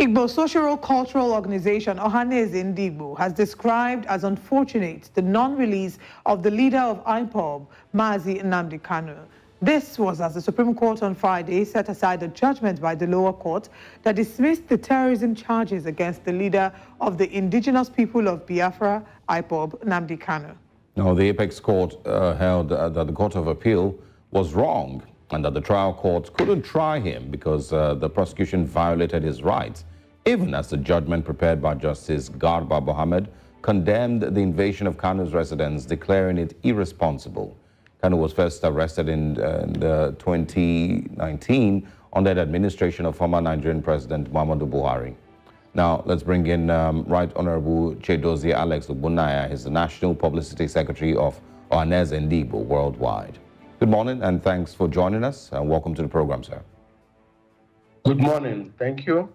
Igbo socio-cultural organization Ohaneze Ndigbo has described as unfortunate the non-release of the leader of IPOB, Mazi Nnamdi Kanu. This was as the Supreme Court on Friday set aside a judgment by the lower court that dismissed the terrorism charges against the leader of the Indigenous People of Biafra, IPOB, Nnamdi Kanu. Now, the Apex Court held that the Court of Appeal was wrong and that the trial court couldn't try him because the prosecution violated his rights, even as the judgment prepared by Justice Garba Mohammed condemned the invasion of Kanu's residence, declaring it irresponsible. Kanu was first arrested in 2019 under the administration of former Nigerian President Muhammadu Buhari. Now, let's bring in Right Honorable Chiedozie Alex Ogbonnia. He's the National Publicity Secretary of Ohaneze Ndigbo worldwide. Good morning and thanks for joining us and welcome to the program, sir. Good morning. Thank you.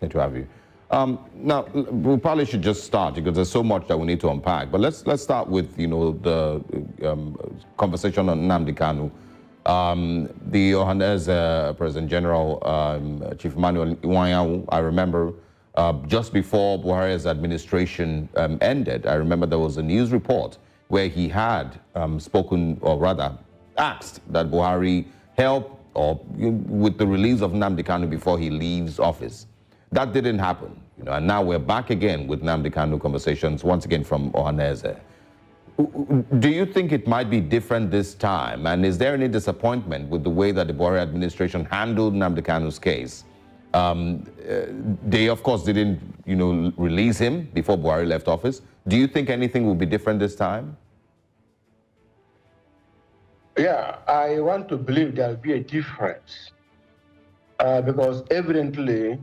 Good to have you. Now, we probably should just start because there's so much that we need to unpack. But let's start with, the conversation on Nnamdi Kanu. The Ohaneze President General, Chief Emmanuel Iwanyanwu, I remember just before Buhari's administration ended, I remember there was a news report where he had spoken, or rather asked that Buhari help with the release of Nnamdi Kanu before he leaves office. That didn't happen, and now we're back again with Nnamdi Kanu conversations, once again from Ohaneze. Do you think it might be different this time? And is there any disappointment with the way that the Buhari administration handled Nnamdi Kanu's case? They, of course, didn't, release him before Buhari left office. Do you think anything will be different this time? Yeah, I want to believe there'll be a difference because evidently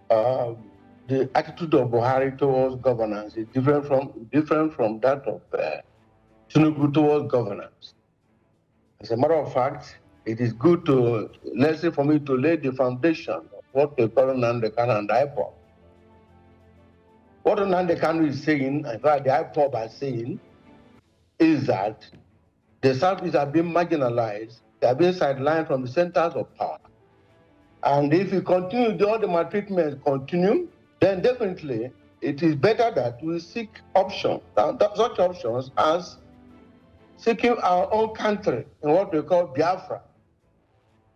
the attitude of Buhari towards governance is different from that of Tinubu towards governance. As a matter of fact, it is good to, let's say, for me to lay the foundation of what the current Nnamdi Kanu and IPOB. What Nnamdi Kanu is saying, in fact, the IPOB are saying, is that the Southeast are being marginalized, they are being sidelined from the centers of power. And if we continue, all the maltreatments continue, then definitely it is better that we seek options, such options as seeking our own country in what we call Biafra.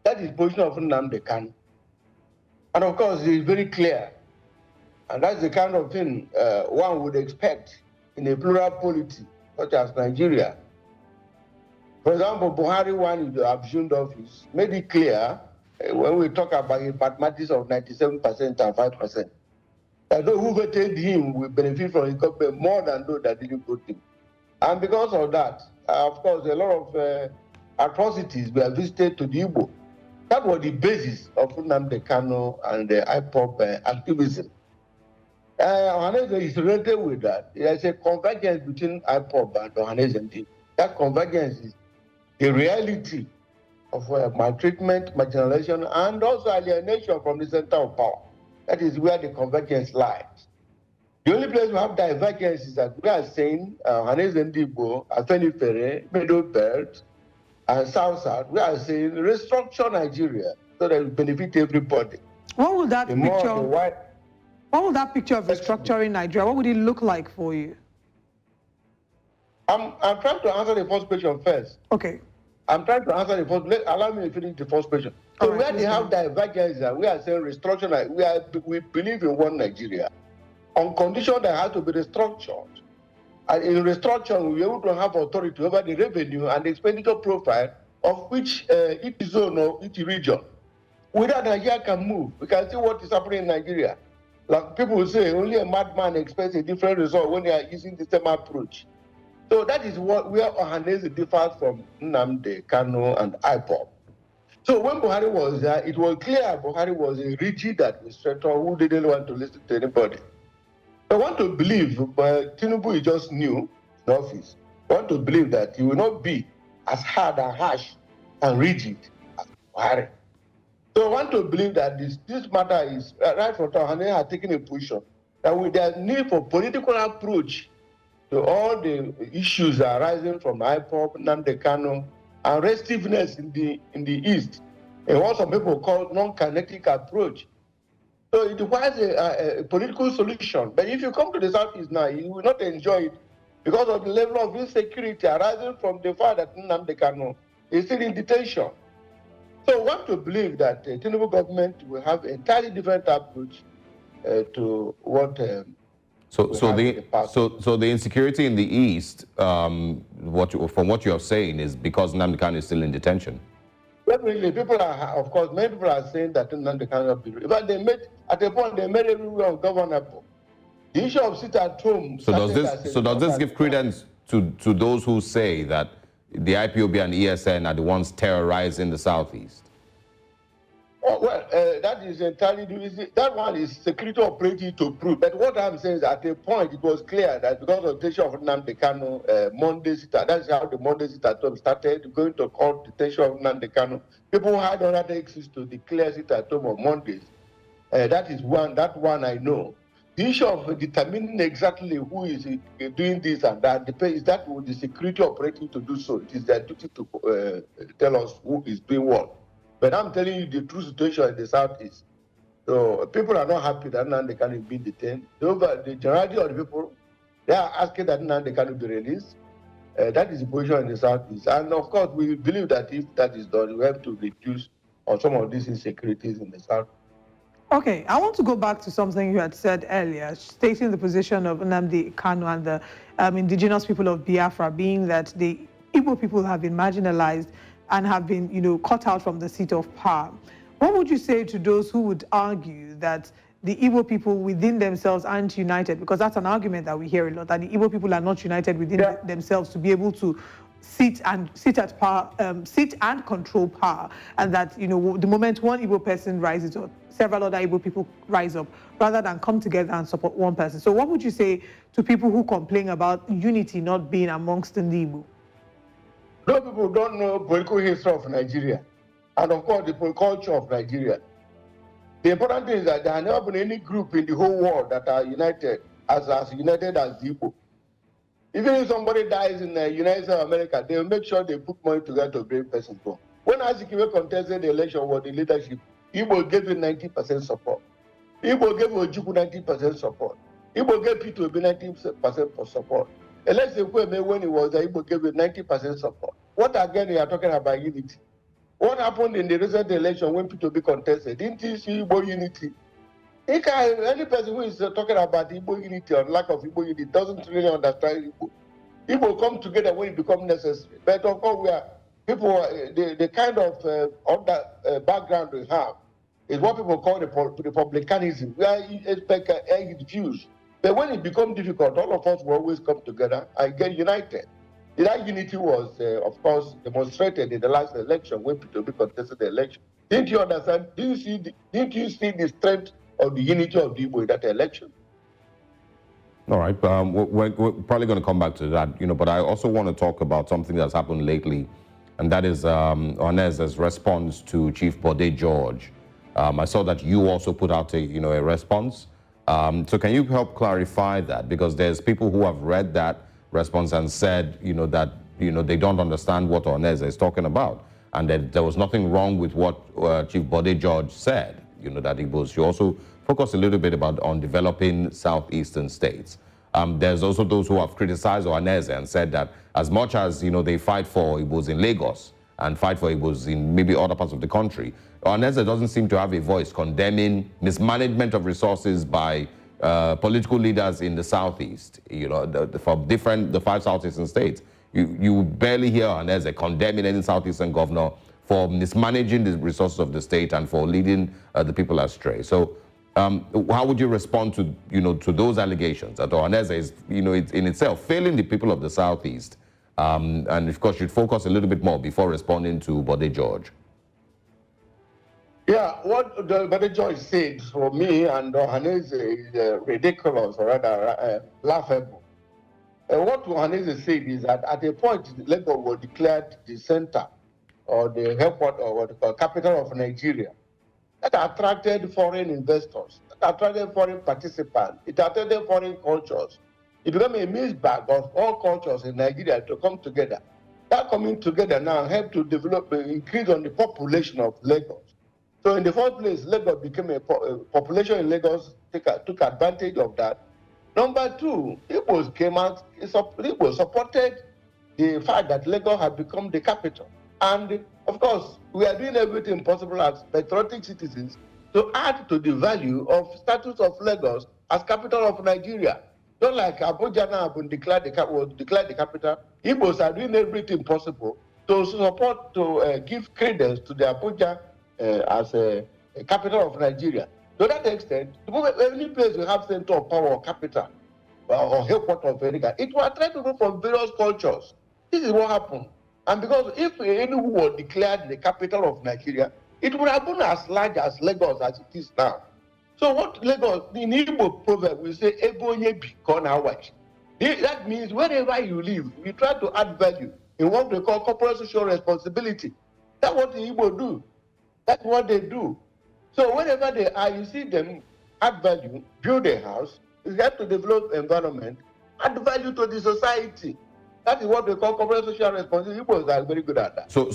That is the position of Nnamdi Kanu. And of course, it is very clear. And that's the kind of thing one would expect in a plural polity, such as Nigeria. For example, Buhari, when he assumed office, made it clear when we talk about a mathematics of 97% and 5%, that those who voted him will benefit from his government more than those that didn't vote him. And because of that, of course, a lot of atrocities were visited to the Igbo. That was the basis of Nnamdi Kanu and the IPOB activism. Ohaneze is related with that. There's a convergence between IPOB and Ohaneze Ndigbo. That convergence is the reality of maltreatment, marginalization, and also alienation from the center of power. That is where the convergence lies. The only place we have divergence is that we are saying Ohaneze Ndigbo, Afenifere, Middle Belt, and South-South, we are saying restructure Nigeria so that it will benefit everybody. What would that picture of restructuring Nigeria, what would it look like for you? I'm trying to answer the first question first. Okay. I'm trying to answer the first. Allow me to finish the first question. So where they have divergence, we are saying restructure. We believe in one Nigeria, on condition that it has to be restructured. And in restructuring, we are able to have authority over the revenue and the expenditure profile of which each zone or each region. Without Nigeria can move, we can see what is happening in Nigeria. Like people will say, only a madman expects a different result when they are using the same approach. So that is where Ohaneze differs from Nnamdi Kanu and IPOB. So when Buhari was there, it was clear Buhari was a rigid administrator who didn't want to listen to anybody. I want to believe, but Tinubu is just new in office. I want to believe that he will not be as hard and harsh and rigid as Buhari. So I want to believe that this matter is, right from Ohaneze has taken a position that with the need for political approach to all the issues arising from IPOB, Nnamdi Kanu, and restiveness in the East, and what some people call non-kinetic approach. So it requires a political solution. But if you come to the Southeast now, you will not enjoy it because of the level of insecurity arising from the fact that Nnamdi Kanu is still in detention. So I want to believe that the Tinubu government will have an entirely different approach to what so the insecurity in the East, from what you are saying, is because Nnamdi Kanu is still in detention. Definitely, people are, of course, many people are saying that Nnamdi cannot be. But they made, at a point, they made everywhere ungovernable. The issue of sit at home. So does this give credence to those who say that the IPOB and ESN are the ones terrorizing the Southeast? Oh, well, that is entirely, that one is security operative to prove. But what I'm saying is at a point, it was clear that because of the detention of Nnamdi Kanu, Monday sit-at, that's how the Monday sit-at home started, going to court, detention of Nnamdi Kanu. People had other exits to declare sit-at home on Mondays. That one I know. The issue of determining exactly who is doing this and that depends. That with the security operative to do so. It is their duty to tell us who is doing what. But I'm telling you the true situation in the Southeast. So people are not happy that Nnamdi Kanu is being detained. The majority of the people, they are asking that Nnamdi Kanu be released. That is the position in the Southeast. And of course, we believe that if that is done, we have to reduce on some of these insecurities in the South. Okay, I want to go back to something you had said earlier, stating the position of Nnamdi Kanu and the indigenous people of Biafra, being that the Igbo people have been marginalized and have been, cut out from the seat of power. What would you say to those who would argue that the Igbo people within themselves aren't united? Because that's an argument that we hear a lot, that the Igbo people are not united within themselves to be able to sit and control power, and that the moment one Igbo person rises up, several other Igbo people rise up, rather than come together and support one person. So what would you say to people who complain about unity not being amongst the Igbo? Those people don't know political history of Nigeria, and of course the political culture of Nigeria. The important thing is that there has never been any group in the whole world that are united as united as the Igbo. Even if somebody dies in the United States of America, they will make sure they put money together to bring person home. When Azikiwe contested the election with the leadership, Igbo gave him 90% support. Igbo gave Ojukwu 90% support. Igbo gave P2B 90% support. Let's say when he was there, Igbo gave him 90% support. What again you are talking about unity? What happened in the recent election when P2B contested? Didn't you see Igbo unity? Any person who is talking about Igbo unity or lack of Igbo unity doesn't really understand Igbo. Igbo come together when it becomes necessary. But of course, we are people. The kind of background we have is what people call republicanism. We are expect views. But when it becomes difficult, all of us will always come together and get united. That unity was, of course, demonstrated in the last election when P2B contested the election. Didn't you understand? Didn't you see the strength of the unity of the Igbo in that election? All right, we're probably going to come back to that, but I also want to talk about something that's happened lately, and that is Ohaneze's response to Chief Bode George. I saw that you also put out a response. So can you help clarify that? Because there's people who have read that response and said, that they don't understand what Ohaneze is talking about, and that there was nothing wrong with what Chief Bode George said. That Igbos should also focus a little bit on developing southeastern states. There's also those who have criticized Ohaneze and said that as much as they fight for Igbos in Lagos and fight for Igbos in maybe other parts of the country, Ohaneze doesn't seem to have a voice condemning mismanagement of resources by political leaders in the southeast. From the 5 southeastern states, you barely hear Ohaneze condemning any southeastern governor for mismanaging the resources of the state and for leading the people astray. So how would you respond to those allegations that Ohaneze is in itself failing the people of the southeast, and of course should focus a little bit more before responding to Bode George? Yeah, what Bode George said for me and Ohaneze is ridiculous or rather laughable. What Ohaneze said is that at a point Lagos was declared the center or the headquarters or what the capital of Nigeria. That attracted foreign investors, that attracted foreign participants, it attracted foreign cultures. It became a mixed bag of all cultures in Nigeria to come together. That coming together now helped to develop, increase on the population of Lagos. So in the first place, Lagos became a population in Lagos took advantage of that. Number two, Igbos came out, Igbos supported the fact that Lagos had become the capital. And of course, we are doing everything possible as patriotic citizens to add to the value of status of Lagos as capital of Nigeria. Not like Abuja now was declared the capital. Igbos are doing everything possible to support, to give credence to the Abuja as a capital of Nigeria. To that extent, any place we have center of power or capital or headquarters of any kind, it will attract people from various cultures. This is what happened. And because if Enugu was declared the capital of Nigeria, it would have been as large as Lagos as it is now. So what Lagos, in Igbo proverb, we say, Ebonye bikon awach. That means wherever you live, you try to add value in what we call corporate social responsibility. That's what the Igbo do. That's what they do. So wherever they are, you see them add value, build a house, you have to develop environment, add value to the society. That is what they call corporate social responsibility. Igbos are very good at that. So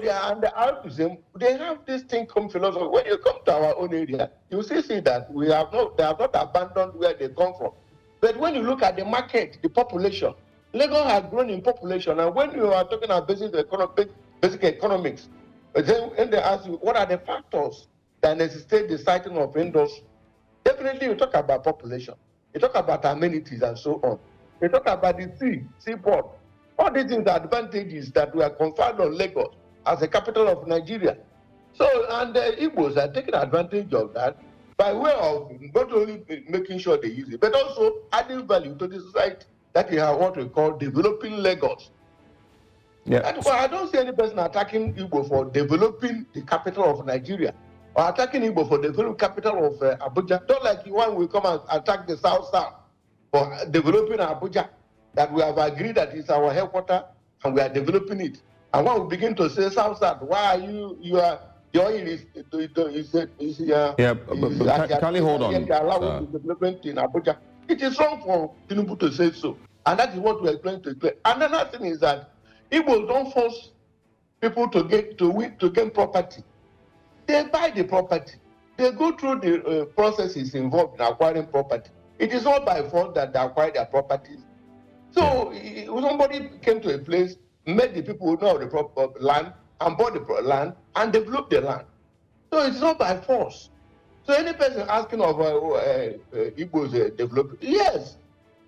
they are under altruism. They have this thing called philosophy. When you come to our own area, you see that they have not abandoned where they come from. But when you look at the market, the population, Lagos has grown in population. And when you are talking about basic economics, then they ask you, what are the factors that necessitate the siting of industry? Definitely, you talk about population. You talk about amenities and so on. You talk about the seaport. All these things are advantages that were conferred on Lagos as the capital of Nigeria. So, and the Igbos are taking advantage of that by way of not only making sure they use it, but also adding value to the society. That is what we call developing Lagos. Yeah. That's why I don't see any person attacking Igbo for developing the capital of Nigeria or attacking Igbo for developing capital of Abuja. Not like one will come and attack the South for developing Abuja, that we have agreed that it's our headquarters and we are developing it. And when we begin to say South, why are your oil is can you hold on? Development in Abuja. It is wrong for Tinubu to say so. And that is what we are trying to explain. Another thing is that Igbo don't force people to gain property. They buy the property. They go through the processes involved in acquiring property. It is not by force that they acquire their properties. So somebody came to a place, met the people who know the land, and bought the land, and developed the land. So it's not by force. So any person asking of Igbos development, yes,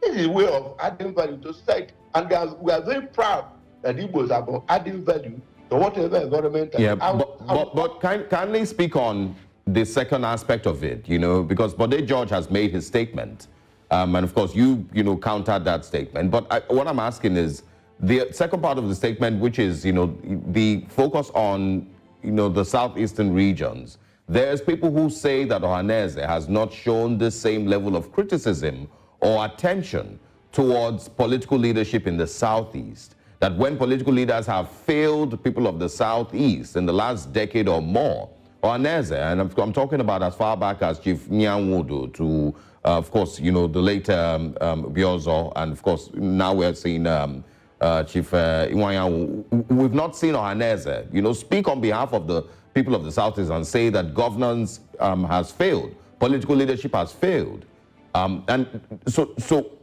this is a way of adding value to society. And we are very proud that Igbos are adding value to whatever environment. Yeah, but can they speak on the second aspect of it, because Bode George has made his statement. And of course, you countered that statement. But what I'm asking is the second part of the statement, which is, the focus on, the southeastern regions. There's people who say that Ohaneze has not shown the same level of criticism or attention towards political leadership in the southeast. That when political leaders have failed people of the southeast in the last decade or more, Ohaneze, and I'm talking about as far back as Chief Nyanwodo to, of course, the later Biozo, and of course, now we're seeing Chief Iwanyanwu. We've not seen Ohaneze, speak on behalf of the people of the Southeast and say that governance has failed, political leadership has failed. And so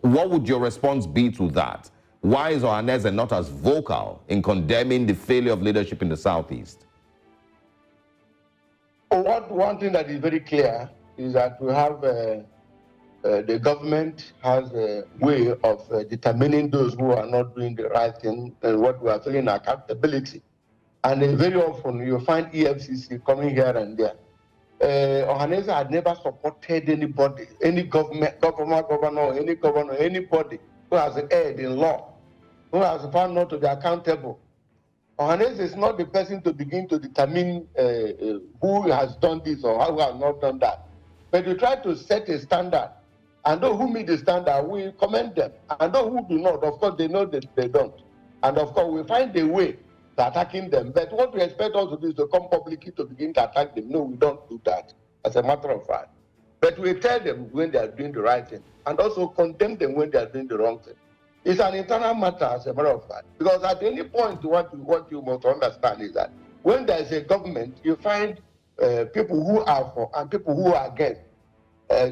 what would your response be to that? Why is Ohaneze not as vocal in condemning the failure of leadership in the Southeast? One thing that is very clear is that we have the government has a way of determining those who are not doing the right thing and what we are feeling accountability. And very often you find EFCC coming here and there. Ohaneze had never supported anybody, any governor, anybody who has erred in law, who has found not to be accountable. Ohaneze is not the person to begin to determine who has done this or who has not done that. But you try to set a standard, and those who meet the standard, we commend them. And those who do not, of course, they know that they don't. And of course, we find a way to attacking them. But what we expect us to do is to come publicly to begin to attack them. No, we don't do that, as a matter of fact. But we tell them when they are doing the right thing, and also condemn them when they are doing the wrong thing. It's an internal matter, as a matter of fact. Because at any point, what you must understand is that when there is a government, you find people who are for and people who are against.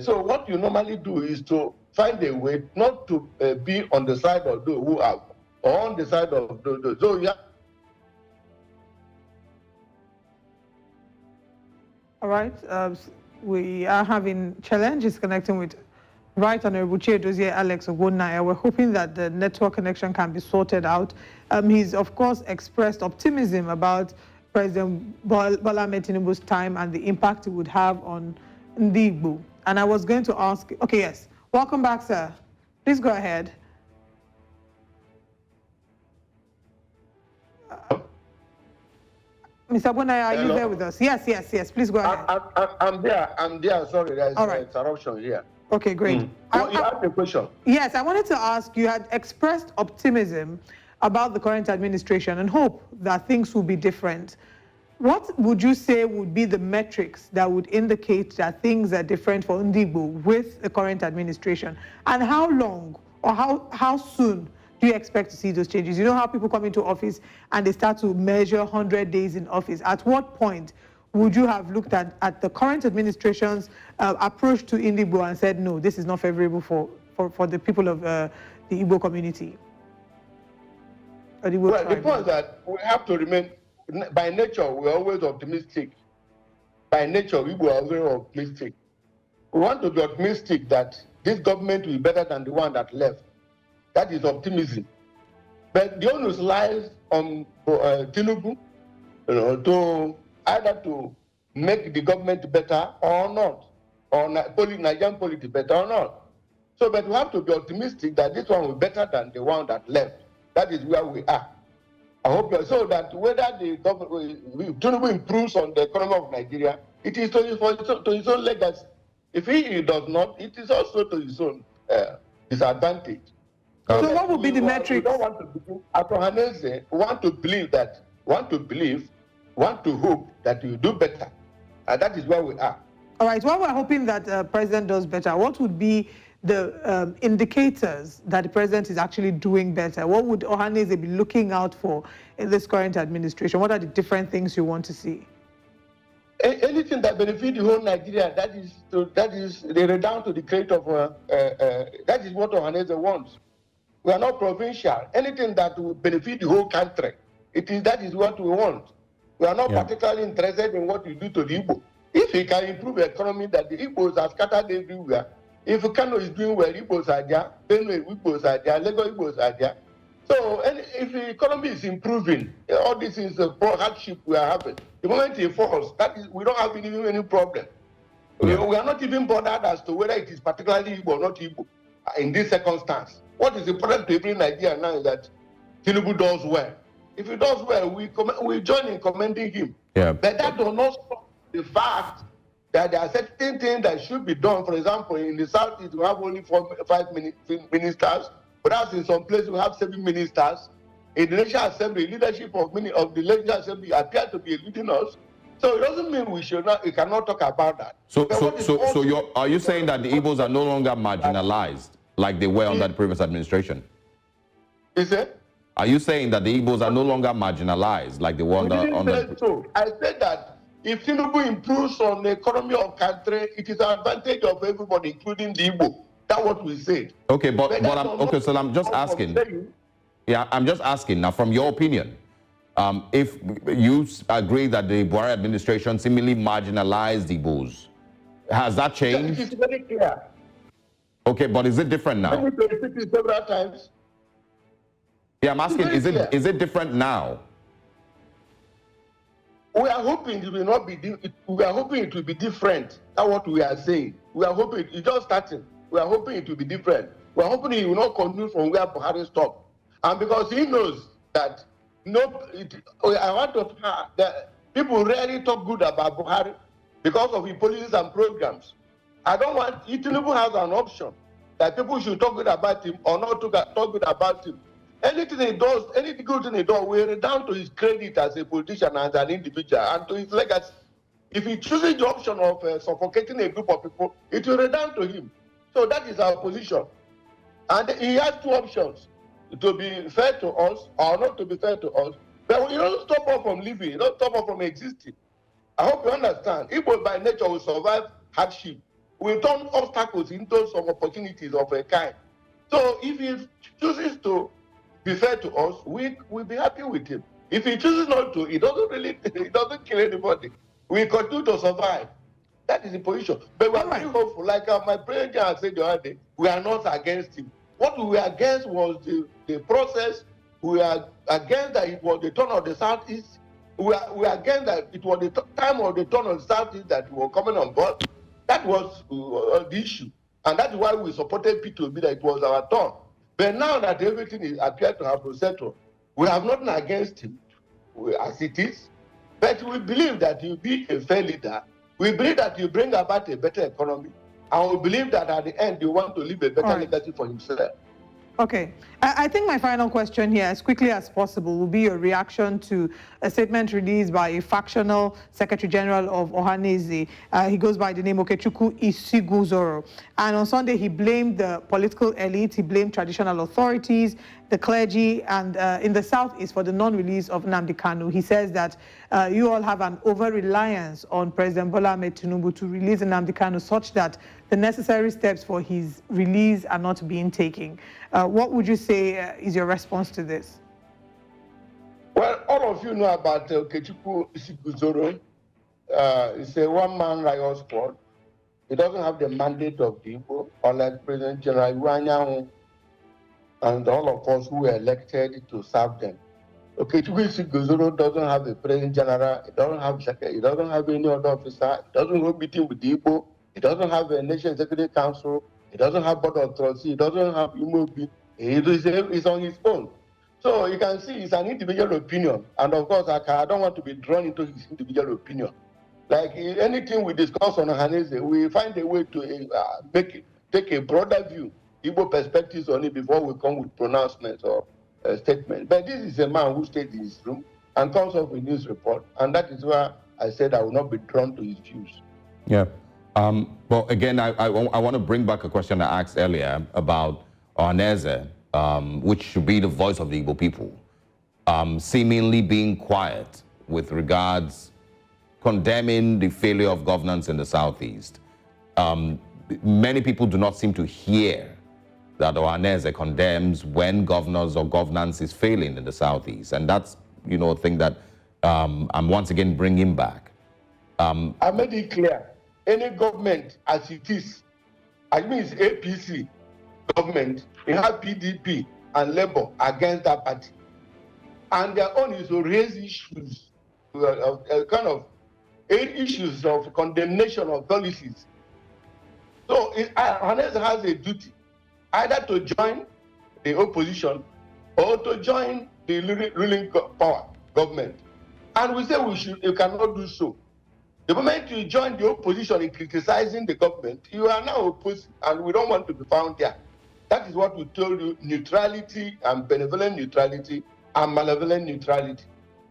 So what you normally do is to find a way not to be on the side of those who are or on the side of those. So yeah. All right. We are having challenges connecting with Right Honorable Chiedozie Alex Ogbonnia. We're hoping that the network connection can be sorted out. He's, of course, expressed optimism about President Bola Ahmed Tinubu's time and the impact it would have on Ndigbo. And I was going to ask, okay, yes. Welcome back, sir. Please go ahead. Mr. Ogbonnia, are you there with us? Yes, yes, yes. Please go ahead. I'm there. Sorry, there's an interruption here. Okay, great. Well, you asked a question. Yes, I wanted to ask, you had expressed optimism about the current administration and hope that things will be different. What would you say would be the metrics that would indicate that things are different for Ndigbo with the current administration? And how long or how soon do you expect to see those changes? You know how people come into office and they start to measure 100 days in office. At what point would you have looked at the current administration's approach to Ndigbo and said, no, this is not favorable for the people of the Igbo community? Well, the point is that we have to remain, by nature, we're always optimistic. By nature, we are very optimistic. We want to be optimistic that this government will be better than the one that left. That is optimism. But the onus lies on Tinubu, to either to make the government better or not, or Nigerian politics better or not. So, but we have to be optimistic that this one will be better than the one that left. That is where we are. I hope so that whether the government, Tinubu improves on the economy of Nigeria, it is to his own legacy. If he does not, it is also to his own disadvantage. So what would be the metrics? We don't want to begin, at Ohaneze, we want to hope that we do better. And that is where we are. All right, while we're hoping that the president does better, what would be the indicators that the president is actually doing better? What would Ohaneze be looking out for in this current administration? What are the different things you want to see? Anything that benefits the whole Nigeria, that is down to the crate of, that is what Ohaneze wants. We are not provincial. Anything that will benefit the whole country, that is what we want. We are not particularly interested in what you do to the Igbo. If he can improve the economy, that the Igbos are scattered everywhere. If Kano is doing well, Igbos are there, Benue Igbos are there, Lagos Igbos are there. So, and if the economy is improving, all this is a hardship we are having. The moment it falls, that is, we don't have any problem. We are not even bothered as to whether it is particularly Igbo or not Igbo in this circumstance. What is important to every Nigerian now is that Tinubu does well. If he does well, we join in commending him. Yeah. But that does not stop the fact that there are certain things that should be done. For example, in the Southeast, we have only 5 ministers, whereas in some places we have 7 ministers. In the National Assembly, leadership of the Legislative Assembly appear to be leading us. So it doesn't mean we cannot talk about that. So are you saying that the Igbos are no longer marginalized like they were under the previous administration? Is it? Are you saying that the Igbos are no longer marginalized like they were under? So I said that if Tinubu improves on the economy of country, it is an advantage of everybody, including the Igbo. That's what we said. Okay, so I'm just asking. Yeah, I'm just asking now, from your opinion, if you agree that the Buhari administration seemingly marginalized the Igbos, has that changed? It is very clear. Okay, but is it different now? Let me repeat it several times. Yeah, I'm asking, is it different now? We are hoping it will not be. We are hoping it will be different. That's what we are saying. We are hoping it's just starting. We are hoping it will be different. We are hoping it will not continue from where Buhari stopped, and because he knows that that people rarely talk good about Buhari because of his policies and programs. I don't want. Tinubu has an option that people should talk good about him or not talk good about him. Anything he does, anything good thing he does, will redound to his credit as a politician, as an individual, and to his legacy. If he chooses the option of suffocating a group of people, it will redound to him. So that is our position. And he has 2 options: to be fair to us or not to be fair to us. But you don't stop us from living, you don't stop us from existing. I hope you understand. Igbo by nature will survive hardship. We turn obstacles into some opportunities of a kind. So if he chooses to be fair to us, we'll be happy with him. If he chooses not to, it doesn't kill anybody. We continue to survive. That is the position. But we are very hopeful. Like my president said the other day, we are not against him. What we were against was the process. We are against that it was the turn of the Southeast. We are against that it was the time of the turn of the Southeast that we were coming on board. That was the issue. And that's why we supported P2B, that it was our turn. But now that everything appeared to have settled, we have nothing against him as it is. But we believe that he'll be a fair leader. We believe that you bring about a better economy. And we believe that at the end, you want to leave a better legacy for himself. Okay. I think my final question here, as quickly as possible, will be your reaction to a statement released by a factional Secretary General of Ohaneze. He goes by the name Okechukwu Isiguzoro. And on Sunday, he blamed the political elite, he blamed traditional authorities, the clergy, and in the Southeast for the non-release of Nnamdi Kanu. He says that you all have an over-reliance on President Bola Ahmed Tinubu to release Nnamdi Kanu such that the necessary steps for his release are not being taken. What would you say is your response to this? Well, all of you know about Okechukwu Isiguzoro. It's a one-man riot squad. He doesn't have the mandate of the Igbo, unlike President General Iwanyanwu and all of us who were elected to serve them. Okechukwu Isiguzoro doesn't have a President General, he doesn't have secretary, he doesn't have any other officer, he doesn't go meeting with the Igbo, he doesn't have a Nation Executive Council, he doesn't have Board of Trustees, he doesn't have Emodi, he's on his own. So you can see it's an individual opinion. And of course, I don't want to be drawn into his individual opinion. Like anything we discuss on Ohaneze, we find a way to take a broader view, Igbo perspectives on it before we come with pronouncements or statements. But this is a man who stayed in his room and comes up with news report. And that is why I said I will not be drawn to his views. Yeah. Well, again, I want to bring back a question I asked earlier about Ohaneze, which should be the voice of the Igbo people, seemingly being quiet with regards condemning the failure of governance in the Southeast. Many people do not seem to hear that Ohaneze condemns when governors or governance is failing in the Southeast. And that's, a thing that I'm once again bringing back. I made it clear. Any government as it is, I mean it's APC government, they have PDP and Labour against that party. And their own is to raise issues, kind of 8 issues of condemnation of policies. So Ohaneze has a duty either to join the opposition or to join the ruling power government. And we say you cannot do so. The moment you join the opposition in criticizing the government, you are now opposed, and we don't want to be found there. That is what we told you: neutrality and benevolent neutrality and malevolent neutrality.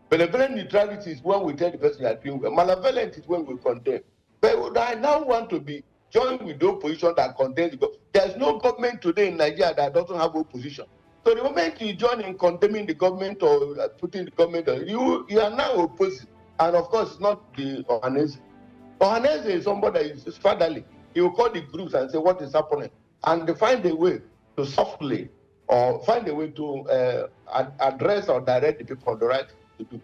Benevolent neutrality is when we tell the person you are doing well. Malevolent is when we condemn. But I now want to be joined with the opposition that condemns the government. There's no government today in Nigeria that doesn't have opposition. So the moment you join in condemning the government or putting the government, you are now opposing. And of course, it's not the Ohaneze. Ohaneze is somebody that is fatherly. He will call the groups and say what is happening, and they find a way to softly or find a way to address or direct the people on the right to do.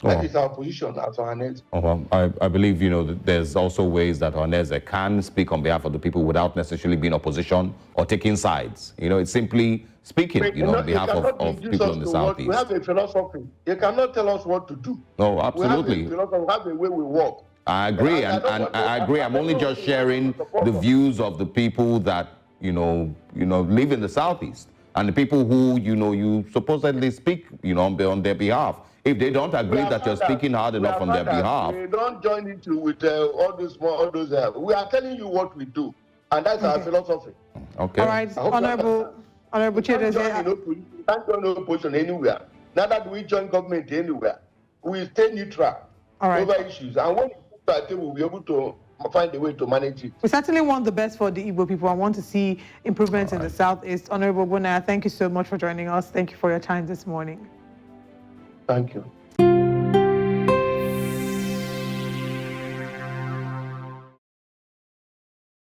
That is our position as Ohaneze. I believe, that there's also ways that Ohaneze can speak on behalf of the people without necessarily being opposition or taking sides. It's simply speaking, on behalf of people in the Southeast. We have a philosophy. You cannot tell us what to do. No, absolutely. We have a way we walk. I agree, and I agree. I'm only just sharing the views of the people that, live in the Southeast, and the people who, you supposedly speak, on their behalf. If they don't agree that you're speaking hard enough on their behalf. We don't join into with all those. We are telling you what we do, and that's our philosophy. Okay. All right, Honorable Chiedozie. We can't join opposition anywhere. Neither do we join government anywhere. We stay neutral over issues, and when I think we'll be able to find a way to manage it. We certainly want the best for the Igbo people. I want to see improvements in the Southeast. Honorable Ogbonnia, thank you so much for joining us. Thank you for your time this morning. Thank you.